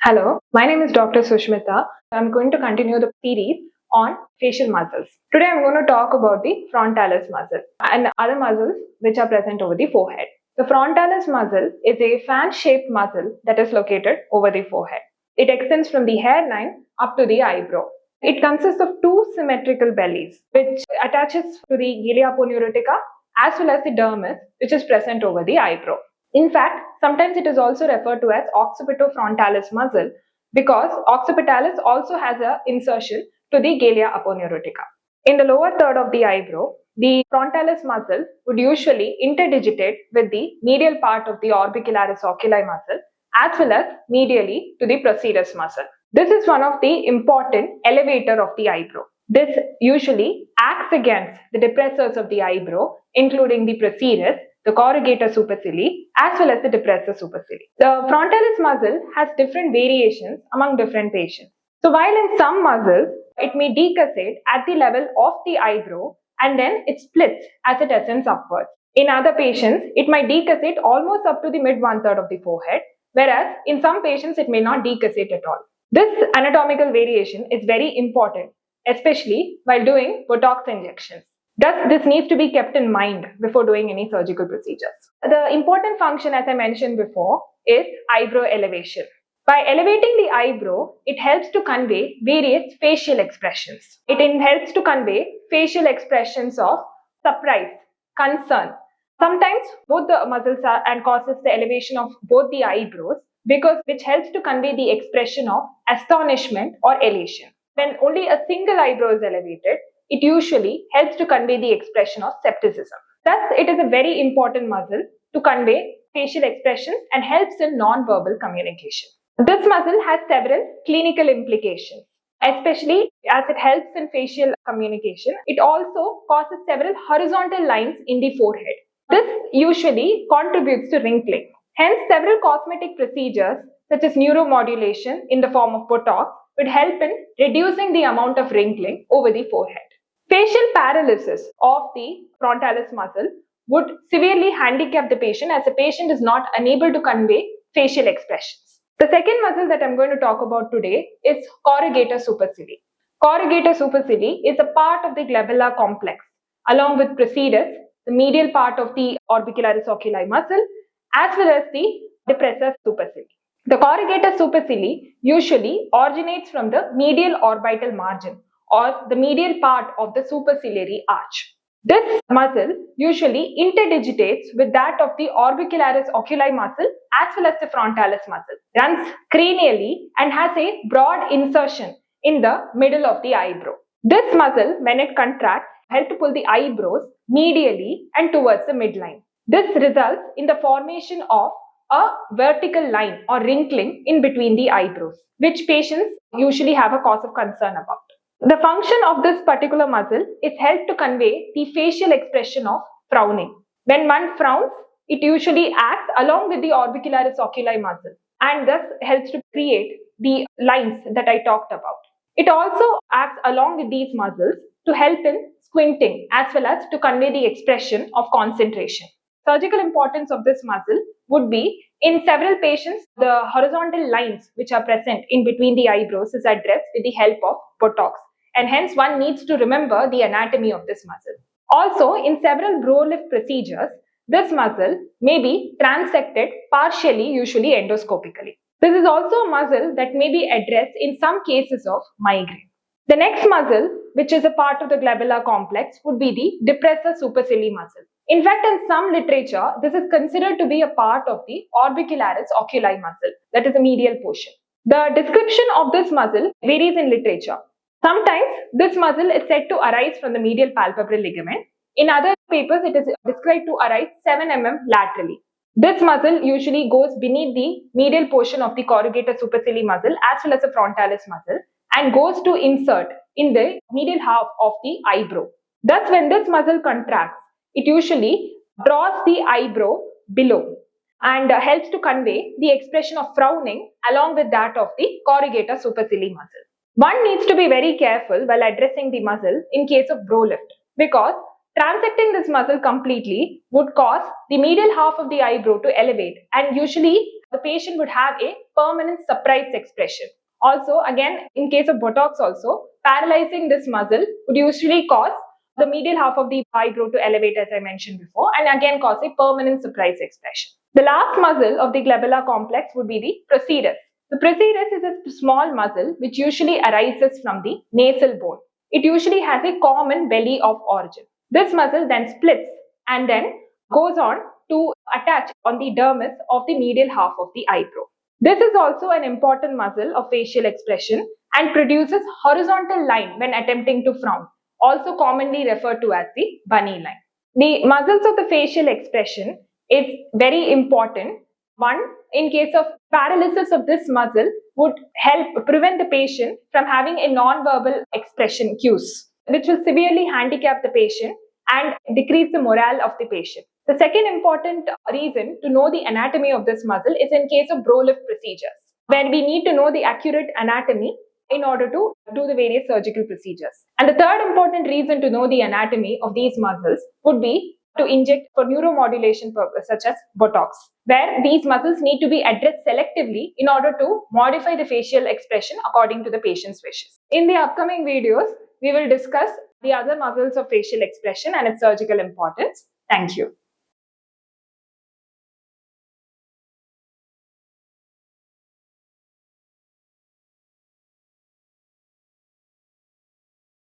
Hello, my name is Dr. Sushmita. I'm going to continue the series on facial muscles. Today I'm going to talk about the frontalis muscle and other muscles which are present over the forehead. The frontalis muscle is a fan-shaped muscle that is located over the forehead. It extends from the hairline up to the eyebrow. It consists of two symmetrical bellies which attaches to the gilia aponeurotica as well as the dermis which is present over the eyebrow. In fact, sometimes it is also referred to as occipitofrontalis muscle because occipitalis also has an insertion to the galea aponeurotica. In the lower third of the eyebrow, the frontalis muscle would usually interdigitate with the medial part of the orbicularis oculi muscle as well as medially to the procerus muscle. This is one of the important elevator of the eyebrow. This usually acts against the depressors of the eyebrow, including the procerus, the corrugator supercilii, as well as the depressor supercilii. The frontalis muscle has different variations among different patients. So while in some muscles, it may decussate at the level of the eyebrow and then it splits as it ascends upwards. In other patients, it might decussate almost up to the mid one-third of the forehead, whereas in some patients, it may not decussate at all. This anatomical variation is very important, especially while doing Botox injections. Thus, this needs to be kept in mind before doing any surgical procedures. The important function, as I mentioned before, is eyebrow elevation. By elevating the eyebrow, it helps to convey various facial expressions. It helps to convey facial expressions of surprise, concern. Sometimes both the muscles are and causes the elevation of both the eyebrows which helps to convey the expression of astonishment or elation. When only a single eyebrow is elevated, it usually helps to convey the expression of skepticism. Thus, it is a very important muscle to convey facial expressions and helps in non-verbal communication. This muscle has several clinical implications, especially as it helps in facial communication. It also causes several horizontal lines in the forehead. This usually contributes to wrinkling. Hence, several cosmetic procedures such as neuromodulation in the form of Botox would help in reducing the amount of wrinkling over the forehead. Facial paralysis of the frontalis muscle would severely handicap the patient as the patient is not unable to convey facial expressions. The second muscle that I'm going to talk about today is corrugator supercilii. Corrugator supercilii is a part of the glabellar complex along with procerus, the medial part of the orbicularis oculi muscle, as well as the depressor supercilii. The corrugator supercilii usually originates from the medial orbital margin or the medial part of the superciliary arch. This muscle usually interdigitates with that of the orbicularis oculi muscle as well as the frontalis muscle, runs cranially and has a broad insertion in the middle of the eyebrow. This muscle, when it contracts, helps to pull the eyebrows medially and towards the midline. This results in the formation of a vertical line or wrinkling in between the eyebrows, which patients usually have a cause of concern about. The function of this particular muscle is helped to convey the facial expression of frowning. When one frowns, it usually acts along with the orbicularis oculi muscle and thus helps to create the lines that I talked about. It also acts along with these muscles to help in squinting as well as to convey the expression of concentration. Surgical importance of this muscle would be in several patients, the horizontal lines which are present in between the eyebrows is addressed with the help of Botox, and hence one needs to remember the anatomy of this muscle. Also, in several brow lift procedures, this muscle may be transected partially, usually endoscopically. This is also a muscle that may be addressed in some cases of migraine. The next muscle, which is a part of the glabellar complex, would be the depressor supercilii muscle. In fact, in some literature, this is considered to be a part of the orbicularis oculi muscle, that is the medial portion. The description of this muscle varies in literature. Sometimes this muscle is said to arise from the medial palpebral ligament. In other papers, it is described to arise 7 mm laterally. This muscle usually goes beneath the medial portion of the corrugator supercilii muscle as well as the frontalis muscle and goes to insert in the medial half of the eyebrow. Thus, when this muscle contracts, it usually draws the eyebrow below and helps to convey the expression of frowning along with that of the corrugator supercilii muscle. One needs to be very careful while addressing the muscle in case of brow lift because transecting this muscle completely would cause the medial half of the eyebrow to elevate and usually the patient would have a permanent surprise expression. Also, again, in case of Botox also, paralyzing this muscle would usually cause the medial half of the eyebrow to elevate, as I mentioned before, and again cause a permanent surprise expression. The last muscle of the glabellar complex would be the procerus. The procerus is a small muscle which usually arises from the nasal bone. It usually has a common belly of origin. This muscle then splits and then goes on to attach on the dermis of the medial half of the eyebrow. This is also an important muscle of facial expression and produces horizontal line when attempting to frown, also commonly referred to as the bunny line. The muscles of the facial expression is very important. One, in case of paralysis of this muscle, would help prevent the patient from having a non-verbal expression cues, which will severely handicap the patient and decrease the morale of the patient. The second important reason to know the anatomy of this muscle is in case of brow lift procedures, where we need to know the accurate anatomy in order to do the various surgical procedures. And the third important reason to know the anatomy of these muscles would be to inject for neuromodulation purpose, such as Botox, where these muscles need to be addressed selectively in order to modify the facial expression according to the patient's wishes. In the upcoming videos, we will discuss the other muscles of facial expression and its surgical importance. Thank you.